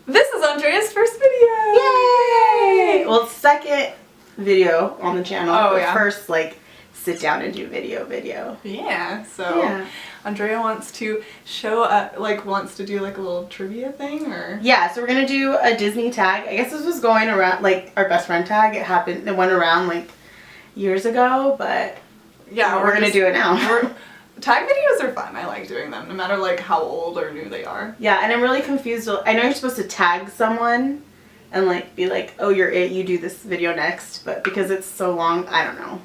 This is Andrea's first video! Yay! Well, second video on the channel. Oh, but yeah. First, like, sit down and do video. Yeah, so Yeah. Andrea wants to show up, wants to do like a little trivia thing, or? Yeah, so we're gonna do a Disney tag. I guess this was going around, like, our best friend tag. It went around, like, years ago, but Yeah, we're gonna do it now. Tag videos are fun. I like doing them, no matter like how old or new they are. Yeah, and I'm really confused. I know you're supposed to tag someone and like be like, oh, you're it, you do this video next, but because it's so long, I don't know.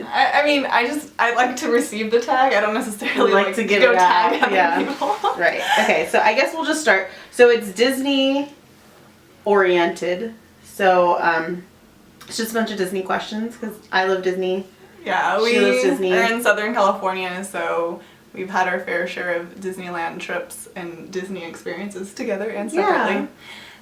I mean, I like to receive the tag. I don't necessarily like to give go it tag out. other people. Right. Okay, so I guess we'll just start. So it's Disney oriented. So it's just a bunch of Disney questions because I love Disney. Yeah, She loves Disney. are in Southern California, so we've had our fair share of Disneyland trips and Disney experiences together and separately. Yeah.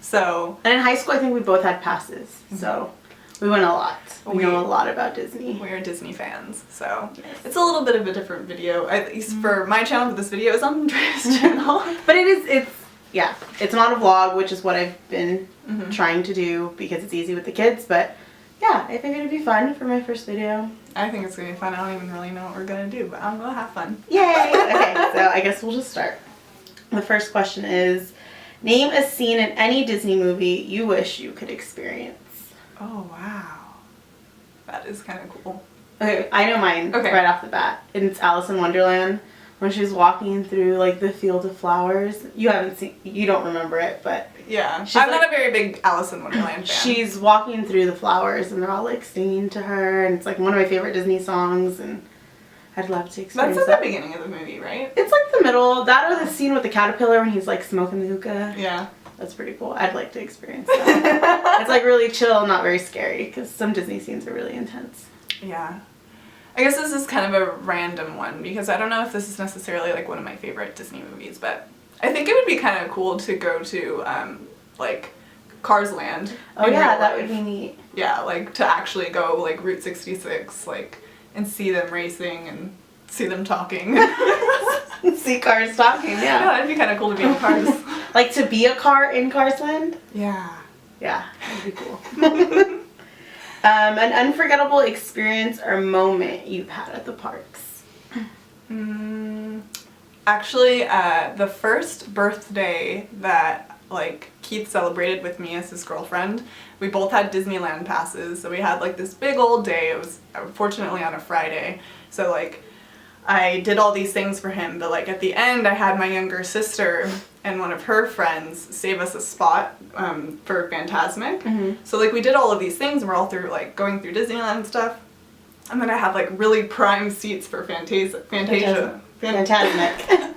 So, And in high school, I think we both had passes, so we went a lot. We know a lot about Disney. We are Disney fans, so it's a little bit of a different video, at least for my channel, but this video is on Andrea's channel. But it's not a vlog, which is what I've been trying to do because it's easy with the kids, but yeah, I think it'd be fun for my first video. I think it's going to be fun. I don't even really know what we're going to do, but I'm going to have fun. Yay! Okay, so I guess we'll just start. The first question is, name a scene in any Disney movie you wish you could experience. Oh, wow. That is kind of cool. Okay, I know mine right off the bat. It's Alice in Wonderland. When she's walking through like the field of flowers. You don't remember it, but yeah. I'm not a very big Alice in Wonderland fan. She's walking through the flowers and they're all like singing to her, and it's like one of my favorite Disney songs, and I'd love to experience that. That's at the beginning of the movie, right? It's like the middle. That or the scene with the caterpillar when he's like smoking the hookah. Yeah. That's pretty cool. I'd like to experience that. It's like really chill, not very scary, because some Disney scenes are really intense. Yeah. I guess this is kind of a random one because I don't know if this is necessarily like one of my favorite Disney movies, but I think it would be kind of cool to go to like Cars Land. Oh yeah, that would be neat. Yeah, like to actually go like Route 66, like, and see them racing and see them talking. See cars talking, yeah. Yeah, that'd be kind of cool to be in cars. Like to be a car in Cars Land? Yeah. Yeah, that'd be cool. An unforgettable experience or moment you've had at the parks? Actually, the first birthday that like Keith celebrated with me as his girlfriend, we both had Disneyland passes, so we had like this big old day. It was fortunately on a Friday, so like I did all these things for him, but like at the end I had my younger sister and one of her friends save us a spot for Fantasmic. So like we did all of these things and we're all through like going through Disneyland and stuff, and then I had like really prime seats for Fantasia. Fantasmic.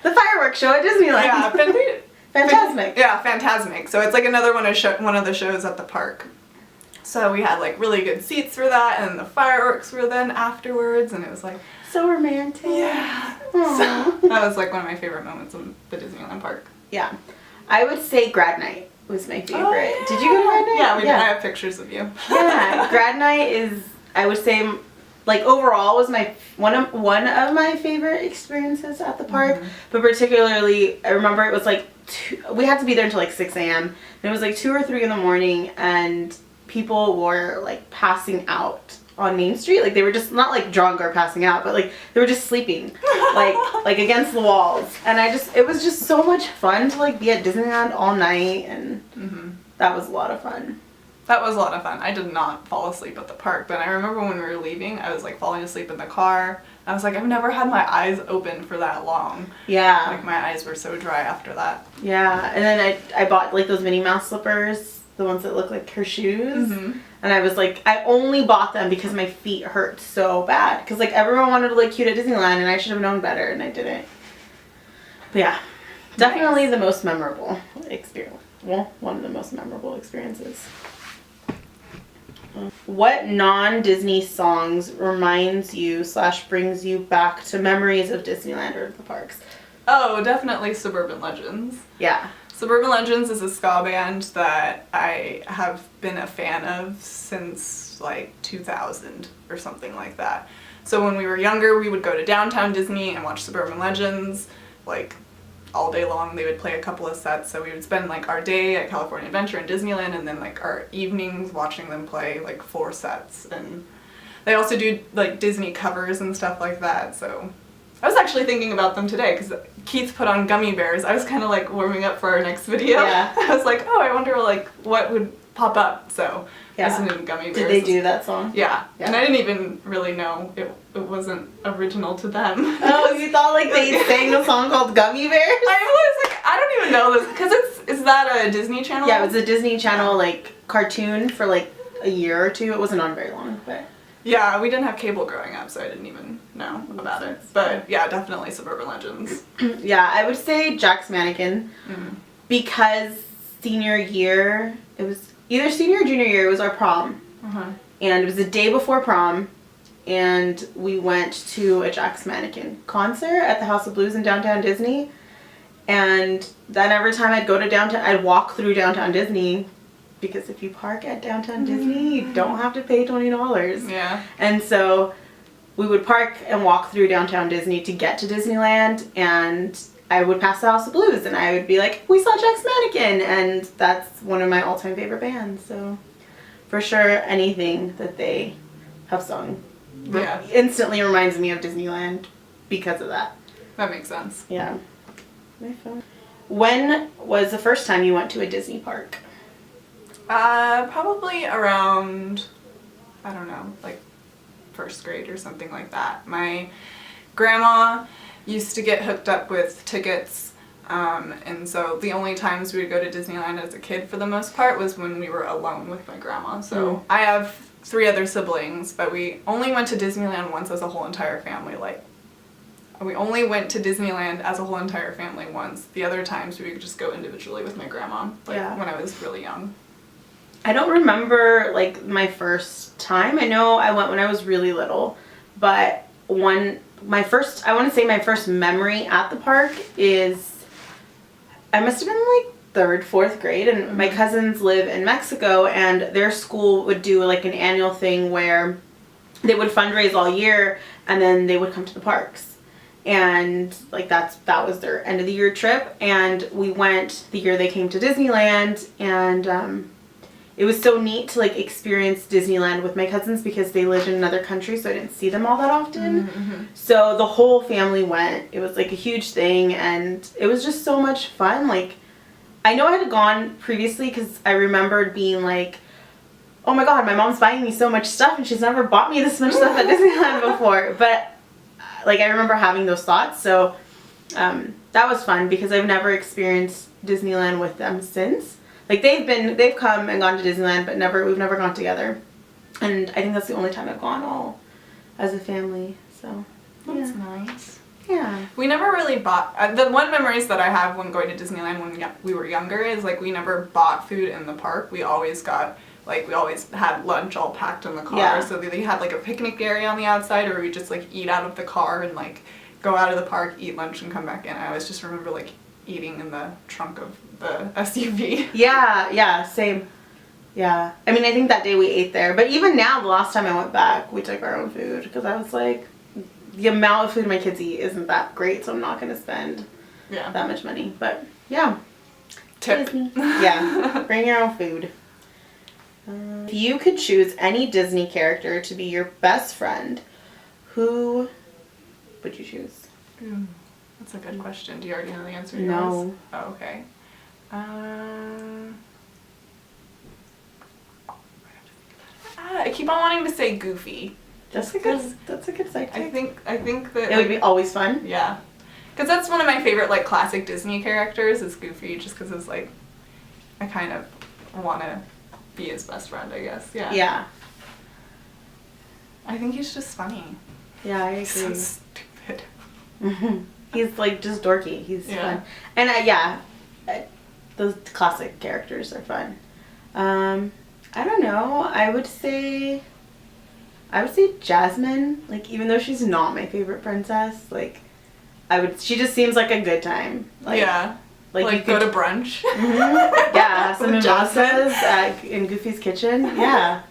The fireworks show at Disneyland. Yeah, Fantasmic. Yeah, Fantasmic. So it's like another one of the shows at the park. So we had like really good seats for that, and the fireworks were then afterwards, and it was like so romantic. Yeah. So that was like one of my favorite moments in the Disneyland park. Yeah. I would say Grad Night was my favorite. Oh, yeah. Did you go to Grad Night? Yeah, we did. I have pictures of you. Yeah, Grad Night is, I would say, like overall was one of my favorite experiences at the park. But particularly, I remember it was like we had to be there until like 6 a.m. and it was like 2 or 3 in the morning, and people were like passing out on Main Street. Like they were just not like drunk or passing out, but like they were just sleeping like against the walls. And it was just so much fun to like be at Disneyland all night, and that was a lot of fun. That was a lot of fun. I did not fall asleep at the park, but I remember when we were leaving, I was like falling asleep in the car. I was like, I've never had my eyes open for that long. Yeah. Like my eyes were so dry after that. Yeah, and then I bought like those Minnie Mouse slippers, the ones that look like her shoes. And I was like, I only bought them because my feet hurt so bad. Because like everyone wanted to look cute at Disneyland, and I should have known better, and I didn't. But yeah, definitely the most memorable experience. Well, one of the most memorable experiences. What non-Disney songs reminds you / brings you back to memories of Disneyland or the parks? Oh, definitely Suburban Legends. Yeah. Suburban Legends is a ska band that I have been a fan of since like 2000 or something like that. So when we were younger, we would go to Downtown Disney and watch Suburban Legends like all day long. They would play a couple of sets, so we would spend like our day at California Adventure and Disneyland, and then like our evenings watching them play like 4 sets. And they also do like Disney covers and stuff like that. So I was actually thinking about them today because Keith put on Gummy Bears. I was kind of like warming up for our next video. Yeah. I was like, oh, I wonder like what would pop up. So listening to Gummy Bears. Did they do that song? Yeah. And I didn't even really know it wasn't original to them. Oh, you thought like they sang a song called Gummy Bears? I was like, I don't even know this because is that a Disney Channel? Yeah, it was a Disney Channel like cartoon for like a year or two. It wasn't on very long, but. Yeah, we didn't have cable growing up, so I didn't even know about it. But yeah, definitely Suburban Legends. Yeah, I would say Jack's Mannequin because senior year, it was either senior or junior year, it was our prom. And it was the day before prom, and we went to a Jack's Mannequin concert at the House of Blues in downtown Disney. And then every time I'd go to downtown, I'd walk through downtown Disney. Because if you park at downtown Disney, you don't have to pay $20. Yeah. And so we would park and walk through downtown Disney to get to Disneyland, and I would pass the House of Blues, and I would be like, we saw Jack's Mannequin, and that's one of my all-time favorite bands. So for sure, anything that they have sung instantly reminds me of Disneyland because of that. That makes sense. Yeah. My phone. When was the first time you went to a Disney park? Probably around, I don't know, like 1st grade or something like that. My grandma used to get hooked up with tickets, and so the only times we would go to Disneyland as a kid for the most part was when we were alone with my grandma. So I have 3 other siblings, but we only went to Disneyland once as a whole entire family. Like, we only went to Disneyland as a whole entire family once. The other times we would just go individually with my grandma, like when I was really young. I don't remember like my first time. I know I went when I was really little, but I want to say my first memory at the park is I must have been like 3rd, 4th grade, and my cousins live in Mexico, and their school would do like an annual thing where they would fundraise all year, and then they would come to the parks. And like that was their end of the year trip, and we went the year they came to Disneyland, and it was so neat to like experience Disneyland with my cousins because they lived in another country, so I didn't see them all that often. So the whole family went. It was like a huge thing, and it was just so much fun. Like, I know I had gone previously because I remembered being like, oh my god, my mom's buying me so much stuff and she's never bought me this much stuff at Disneyland before. But like, I remember having those thoughts, so that was fun because I've never experienced Disneyland with them since. Like, they've come and gone to Disneyland, but we've never gone together. And I think that's the only time I've gone all as a family, so. That's nice. Yeah. We never really bought, the one memories that I have when going to Disneyland when we were younger is like we never bought food in the park. We always had lunch all packed in the car. So they had like a picnic area on the outside, or we just like eat out of the car and like go out of the park, eat lunch, and come back in. I always just remember like eating in the trunk of the SUV. Yeah, same. Yeah. I mean, I think that day we ate there. But even now, the last time I went back, we took our own food because I was like, the amount of food my kids eat isn't that great, so I'm not going to spend that much money. But yeah. Tip. Disney. Yeah. Bring your own food. If you could choose any Disney character to be your best friend, who would you choose? That's a good question. Do you already know the answer? No. Oh, okay. I keep on wanting to say Goofy. That's a good sidekick. I think that it would be always fun. Yeah, because that's one of my favorite like classic Disney characters is Goofy, just because it's like I kind of want to be his best friend, I guess. Yeah. Yeah. I think he's just funny. Yeah, I agree. He's so stupid. He's like just dorky. He's fun. And those classic characters are fun. I don't know. I would say Jasmine. Like, even though she's not my favorite princess, like she just seems like a good time. Like, yeah. Like you go to brunch. Yeah, some mimosas in Goofy's kitchen. Yeah.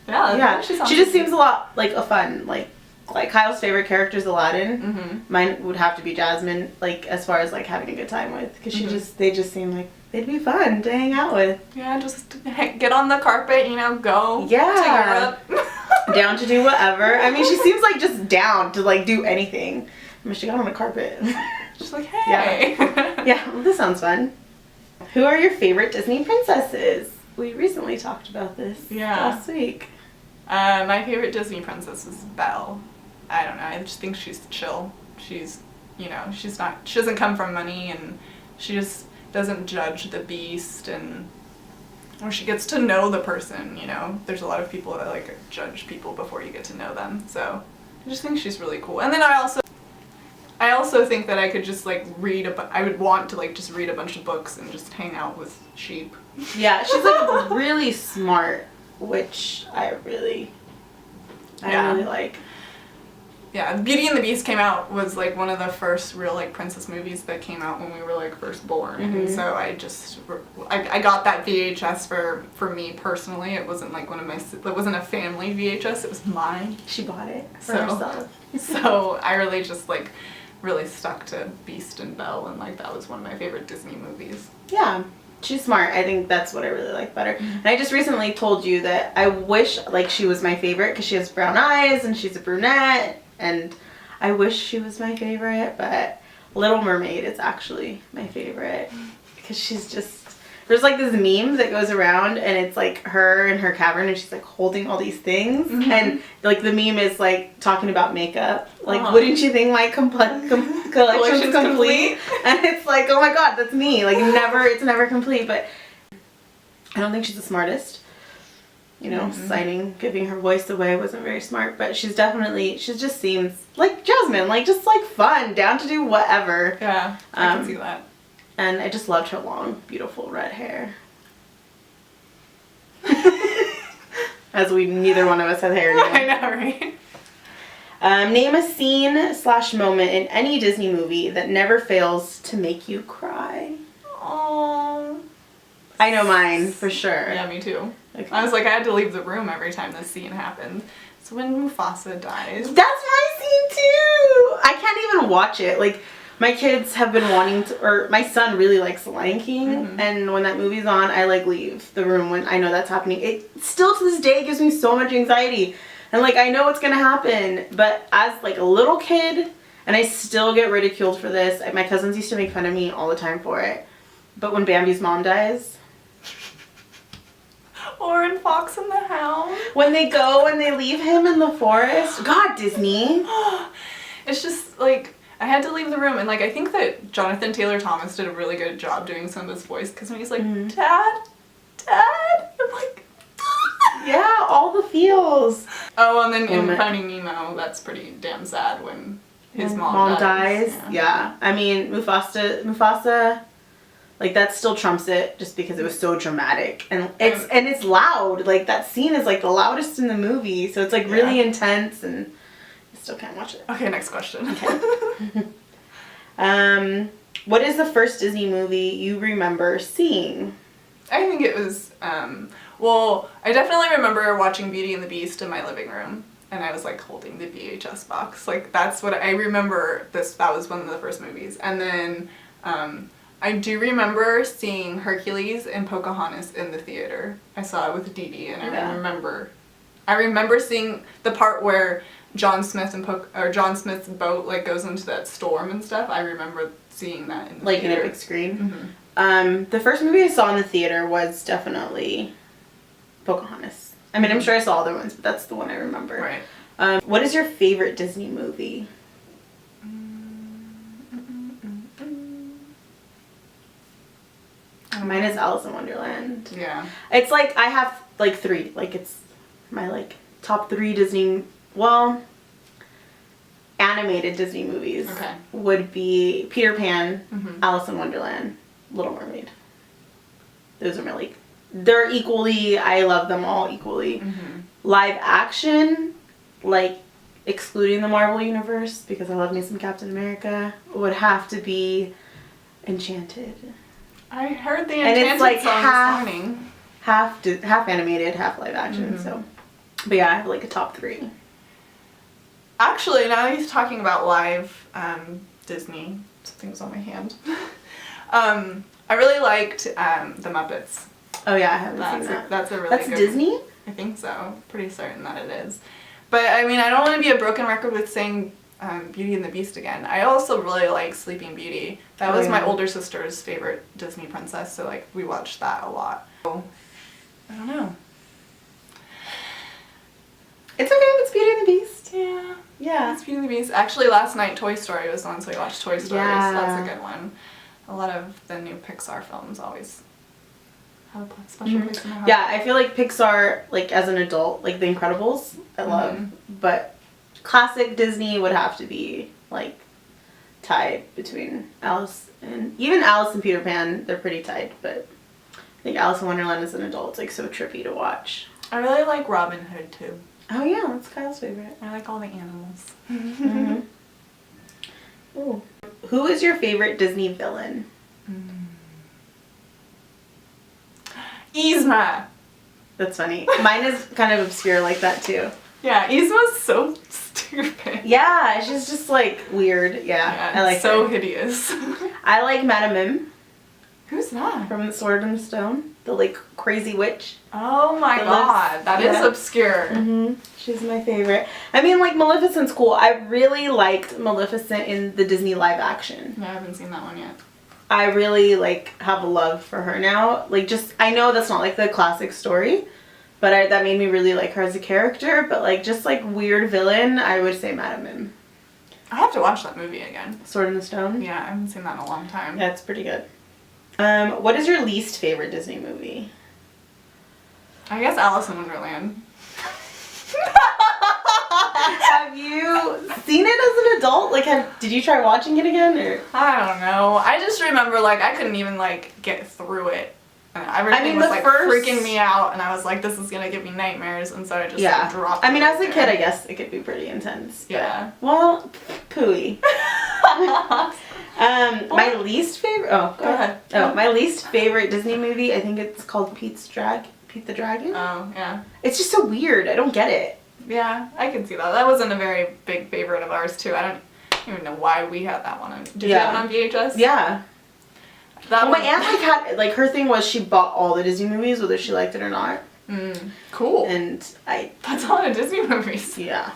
Yeah. She just seems a lot like a fun, like like Kyle's favorite character is Aladdin. Mm-hmm. Mine would have to be Jasmine, like as far as like having a good time with, because they just seem like they'd be fun to hang out with. Yeah, just get on the carpet, you know, go Yeah. to Europe. Down to do whatever. I mean, she seems like just down to like do anything. I mean, she got on the carpet. She's like, hey. Yeah, well, this sounds fun. Who are your favorite Disney princesses? We recently talked about this last week. My favorite Disney princess is Belle. I don't know. I just think she's chill. She's, you know, she doesn't come from money, and she just doesn't judge the beast, or she gets to know the person, you know. There's a lot of people that like judge people before you get to know them. So I just think she's really cool. And then I also think that I could just like I would want to like just read a bunch of books and just hang out with sheep. Yeah, she's like really smart, which I really like. Yeah, Beauty and the Beast was like one of the first real like princess movies that came out when we were like first born. Mm-hmm. And so I got that VHS for me personally. It wasn't like it wasn't a family VHS, it was mine. She bought it for herself. So I really just like really stuck to Beast and Belle, and like that was one of my favorite Disney movies. Yeah. She's smart. I think that's what I really like better. And I just recently told you that I wish like she was my favorite because she has brown eyes and she's a brunette, and I wish she was my favorite, but Little Mermaid is actually my favorite because she's just, there's like this meme that goes around and it's like her in her cavern and she's like holding all these things, and like the meme is like talking about makeup, like wouldn't you think my collection's complete? And it's like, oh my god, that's me. Like it's never complete. But I don't think she's the smartest, you know. Giving her voice away wasn't very smart, but she just seems like Jasmine, like just like fun, down to do whatever. Yeah, I can see that. And I just loved her long, beautiful red hair. As neither one of us have hair anymore. I know, right? Name a scene/moment in any Disney movie that never fails to make you cry. Oh. I know mine, for sure. Yeah, me too. Okay. I was like, I had to leave the room every time this scene happened. So when Mufasa dies. That's my scene too! I can't even watch it. Like, my kids have been wanting to, or my son really likes The Lion King, and when that movie's on, I like leave the room when I know that's happening. It still to this day gives me so much anxiety. And like, I know what's gonna happen, but as like a little kid, and I still get ridiculed for this, my cousins used to make fun of me all the time for it, but when Bambi's mom dies, or in Fox and the Hound, when they go and they leave him in the forest, God, Disney. It's just like, I had to leave the room, and like I think that Jonathan Taylor Thomas did a really good job doing Simba's voice, because when he's like, Dad, I'm like, yeah, all the feels. Oh, and then in Finding Nemo, that's pretty damn sad when his mom dies. Yeah. I mean, Mufasa, like that still trumps it just because it was so dramatic, and it's loud. Like that scene is like the loudest in the movie, so it's like really intense, and I still can't watch it. Okay, next question. Okay. What is the first Disney movie you remember seeing? I think it was, well, I definitely remember watching Beauty and the Beast in my living room, and I was like holding the VHS box. Like that's what I remember. That was one of the first movies. And then I do remember seeing Hercules and Pocahontas in the theater. I saw it with Dee Dee, and I remember seeing the part where John Smith's boat like goes into that storm and stuff. I remember seeing that in the theater. In a big screen. The first movie I saw in the theater was definitely Pocahontas. I mean, I'm sure I saw other ones, but that's the one I remember. Right. What is your favorite Disney movie? Mine is Alice in Wonderland. Yeah. It's like, I have like 3. Like, it's my like top 3 Disney, animated Disney movies. Okay. Would be Peter Pan, Alice in Wonderland, Little Mermaid. Those are my like, they're equally, I love them all equally. Live action, like excluding the Marvel Universe, because I love me some Captain America, would have to be Enchanted. I heard the Enchanted like song this morning. Half animated, half live action, so. But yeah, I have like a top 3. Actually, now that he's talking about live Disney, something's on my hand. I really liked The Muppets. Oh yeah, I haven't seen that. That's a really That's good Disney? I think so. Pretty certain that it is. But I mean, I don't want to be a broken record with saying Beauty and the Beast again. I also really like Sleeping Beauty. That was my older sister's favorite Disney princess, so like we watched that a lot. So, I don't know. It's okay if it's Beauty and the Beast. Yeah. Yeah. It's Beauty and the Beast. Actually, last night Toy Story was on, so we watched Toy Story, Yeah. so that's a good one. A lot of the new Pixar films always have a special place in my heart. Yeah, I feel like Pixar, like as an adult, like The Incredibles, I love. But classic Disney would have to be like tied between Alice and Peter Pan. They're pretty tied, but I think Alice in Wonderland as an adult is like so trippy to watch. I really like Robin Hood too. Oh yeah, that's Kyle's favorite. I like all the animals. Ooh. Who is your favorite Disney villain? Yzma! That's funny. Mine is kind of obscure like that too. Yeah, Yzma's so stupid. Yeah, she's just like weird. Yeah, I like so her. hideous. I like Madame Mim Who's that? from The Sword and the Stone. The like crazy witch. Oh my god, that is obscure. She's my favorite. I mean, like Maleficent's cool. I really liked Maleficent in the Disney live action. Yeah, I haven't seen that one yet. I really like have a love for her now. Like just, I know that's not like the classic story, but that made me really like her as a character. But like just like weird villain, I would say Madame Mim. I have to watch that movie again. Sword in the Stone? Yeah, I haven't seen that in a long time. Yeah, it's pretty good. What is your least favorite Disney movie? I guess Alice in Wonderland. Have you seen it as an adult? Like, did you try watching it again? Or? I don't know. I just remember, like, I couldn't even, like, get through it. And everything was, like, freaking me out, and I was like, this is gonna give me nightmares, and so I just, like, dropped it. I mean, as a kid, I guess it could be pretty intense. But, yeah. Well, pooey. My least favorite... Oh, go ahead. Oh, my least favorite Disney movie, I think it's called Pete the Dragon? Oh, yeah. It's just so weird. I don't get it. Yeah, I can see that. That wasn't a very big favorite of ours, too. I don't even know why we had that one. Did you have it on VHS? Yeah. That my aunt, like, had... Like, her thing was she bought all the Disney movies, whether she liked it or not. Cool. And That's a lot of Disney movies. Yeah.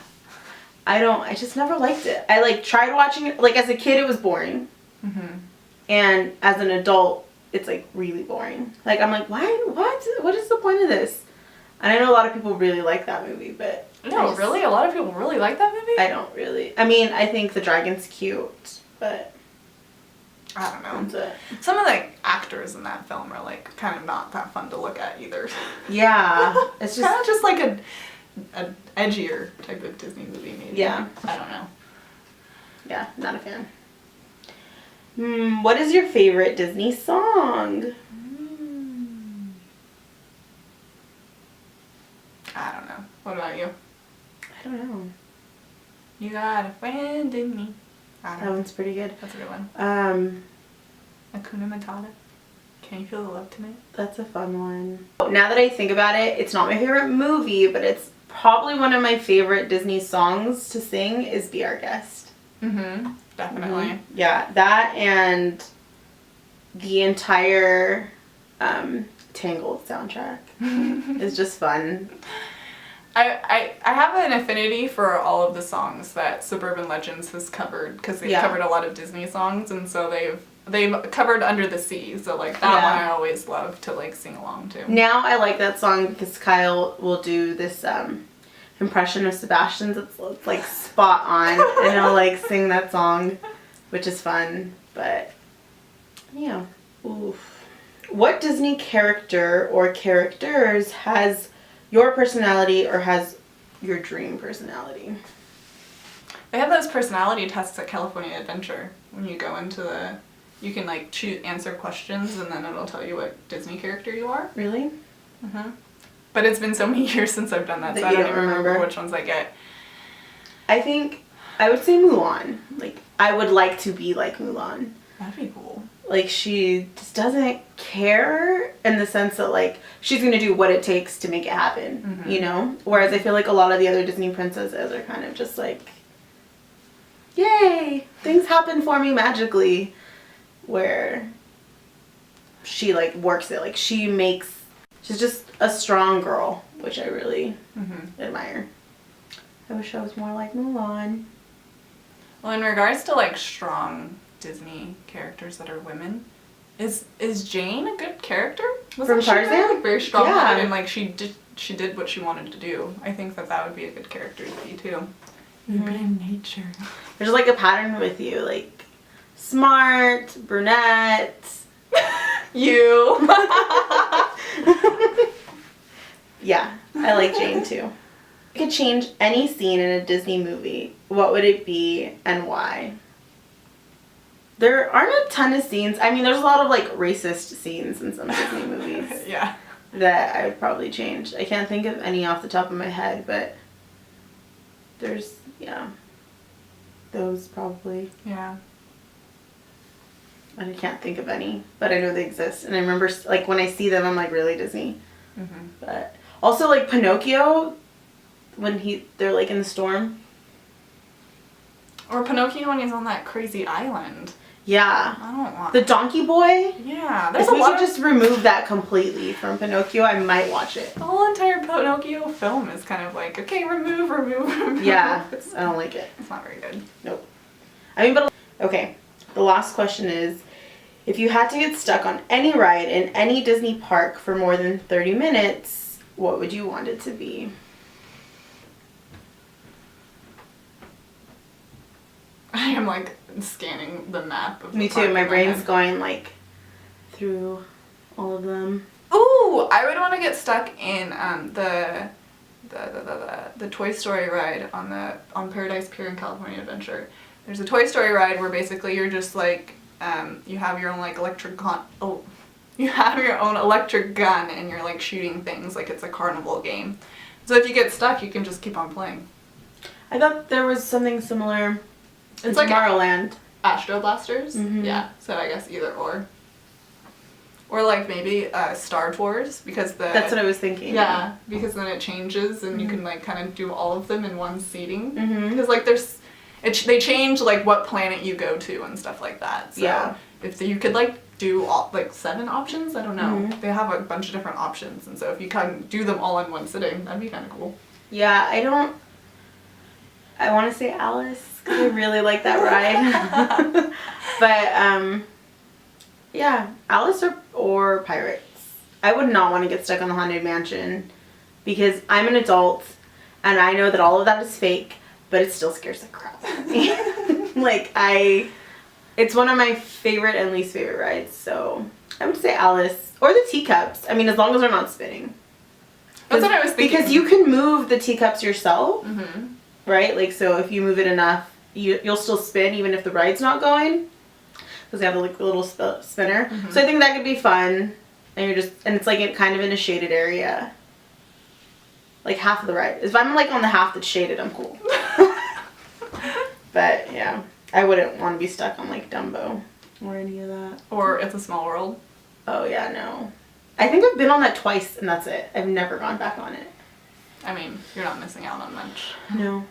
I just never liked it. I, like, tried watching it. Like, as a kid, it was boring. And as an adult, it's, like, really boring. Like, I'm like, why? What is the point of this? And I know a lot of people really like that movie, but... No, really? A lot of people really like that movie? I don't really. I mean, I think the dragon's cute, but... I don't know. That's it. Some of the actors in that film are, like, kind of not that fun to look at either. Yeah. It's just... kind of just like a edgier type of Disney movie, maybe. Yeah. I don't know. Yeah, not a fan. What is your favorite Disney song? I don't know. What about you? I don't know. You got a friend in me. That one's pretty good. That's a good one. Hakuna Matata. Can you feel the love tonight? That's a fun one. Now that I think about it, it's not my favorite movie, but it's probably one of my favorite Disney songs to sing is Be Our Guest. Definitely. Yeah, that and the entire Tangled soundtrack is just fun. I have an affinity for all of the songs that Suburban Legends has covered because they've covered a lot of Disney songs, and so they've covered Under the Sea, so like that one I always love to like sing along to. Now I like that song because Kyle will do this impression of Sebastian's. It's like spot on, and he'll like sing that song, which is fun. But yeah. Oof. What Disney character or characters has your personality or has your dream personality? They have those personality tests at California Adventure when you go into you can like answer questions and then it'll tell you what Disney character you are. Really? But it's been so many years since I've done that, so I don't even remember which ones I get. I think I would say Mulan. Like, I would like to be like Mulan. That'd be cool. Like, she just doesn't care in the sense that, like, she's going to do what it takes to make it happen, you know? Whereas I feel like a lot of the other Disney princesses are kind of just, like, yay, things happen for me magically, where she like works it. Like she's just a strong girl, which I really admire. I wish I was more like Mulan. Well, in regards to like strong Disney characters that are women, is Jane a good character? From Tarzan? Like, very strong Yeah. and like she did what she wanted to do. I think that would be a good character to be too. You'd be in nature. There's like a pattern with you, like smart, brunette. You. Yeah, I like Jane too. If you could change any scene in a Disney movie, what would it be and why? There aren't a ton of scenes. I mean, there's a lot of like racist scenes in some Disney movies Yeah. that I would probably change. I can't think of any off the top of my head, but there's, yeah, those probably. Yeah. And I can't think of any, but I know they exist. And I remember, like, when I see them, I'm like, really, Disney? But also, like, Pinocchio, when they're, like, in the storm. Or Pinocchio when he's on that crazy island. Yeah. I don't want The Donkey Boy? Yeah, there's If a we lot could of just remove that completely from Pinocchio, I might watch it. the whole entire Pinocchio film is kind of like, okay, remove. Yeah, I don't like it. It's not very good. Nope. I mean, but okay. The last question is, if you had to get stuck on any ride in any Disney park for more than 30 minutes, what would you want it to be? I am like scanning the map of the Me park too. My in brain's head. going like through all of them. Ooh, I would want to get stuck in the Toy Story ride on Paradise Pier in California Adventure. There's a Toy Story ride where basically you're just like you have your own like you have your own electric gun and you're like shooting things like it's a carnival game. So if you get stuck, you can just keep on playing. I thought there was something similar. It's like Tomorrowland. Astro Blasters. Yeah. So I guess either or. Or like maybe Star Tours because That's what I was thinking. Yeah, because then it changes and you can like kind of do all of them in one seating. Mhm. Because like they change like what planet you go to and stuff like that. So Yeah. if you could like do all like 7 options, I don't know. Mhm. They have a bunch of different options, and so if you can do them all in one sitting, that'd be kind of cool. Yeah, I want to say Alice because I really like that ride. But yeah, Alice or Pirates. I would not want to get stuck on the Haunted Mansion because I'm an adult and I know that all of that is fake, but it still scares the crap out of me. It's one of my favorite and least favorite rides, so I would say Alice or the teacups. I mean, as long as they're not spinning. That's what I was thinking. Because you can move the teacups yourself, Mm-hmm. right? Like, so if you move it enough, you'll still spin even if the ride's not going. Because they have like the little spinner. Mm-hmm. So I think that could be fun. And it's like kind of in a shaded area. Like half of the ride. If I'm like on the half that's shaded, I'm cool. But yeah, I wouldn't want to be stuck on like Dumbo or any of that. Or It's a Small World. Oh yeah, no. I think I've been on that twice and that's it. I've never gone back on it. I mean, you're not missing out on much. No.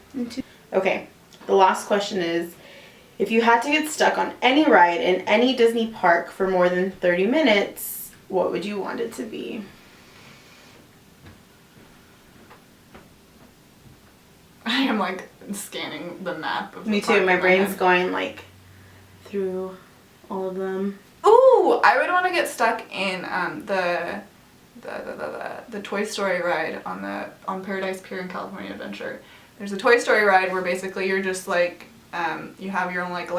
Okay, the last question is, if you had to get stuck on any ride in any Disney park for more than 30 minutes, what would you want it to be? I am like scanning the map of the Me park too. My in brain's head. going like through all of them. Ooh, I would want to get stuck in the Toy Story ride on Paradise Pier in California Adventure. There's a Toy Story ride where basically you're just like you have your own like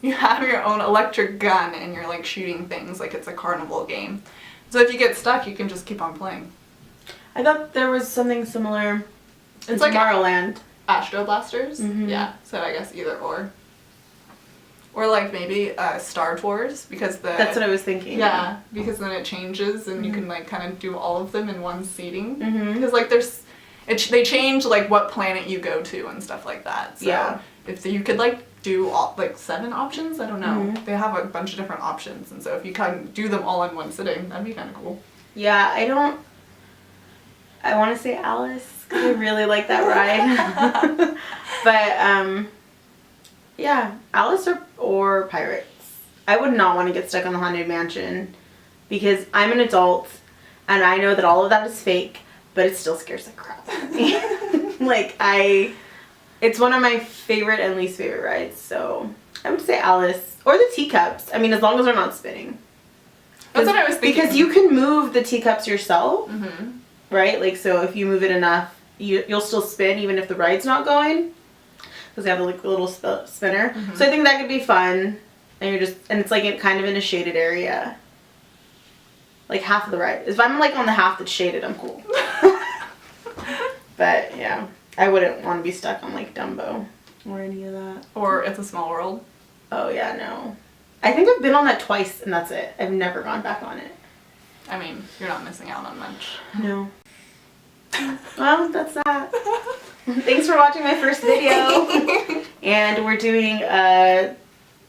you have your own electric gun and you're like shooting things like it's a carnival game. So if you get stuck, you can just keep on playing. I thought there was something similar. It's like Tomorrowland. Astro Blasters. Mhm. Yeah. So I guess either or. Or like maybe Star Tours because That's what I was thinking. Yeah, because then it changes and you can like kind of do all of them in one seating. Mhm. Because like they change like what planet you go to and stuff like that. So Yeah. if you could like do all, like 7 options, I don't know. Mhm. They have a bunch of different options, and so if you can do them all in one sitting, that'd be kind of cool. Yeah, I want to say Alice because I really like that ride. But Yeah, Alice or Pirates. I would not want to get stuck on the Haunted Mansion because I'm an adult and I know that all of that is fake, but it still scares the crap out of me. It's one of my favorite and least favorite rides, so I would say Alice or the teacups. I mean, as long as they're not spinning. That's what I was thinking. Because you can move the teacups yourself, Mm-hmm. right? Like, so if you move it enough, you'll still spin even if the ride's not going. Because they have like a little spinner. Mm-hmm. So I think that could be fun. And it's like kind of in a shaded area. Like half of the ride. If I'm like on the half that's shaded, I'm cool. But yeah, I wouldn't want to be stuck on like Dumbo or any of that. Or It's a Small World. Oh yeah, no. I think I've been on that twice and that's it. I've never gone back on it. I mean, you're not missing out on much. No. Well, that's that. Thanks for watching my first video. And we're doing a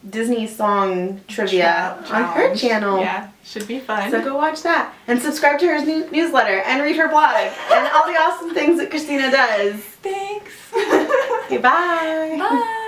Disney song trivia on her channel. Yeah, should be fun. So go watch that. And subscribe to her newsletter and read her blog and all the awesome things that Christina does. Thanks. Okay, bye. Bye.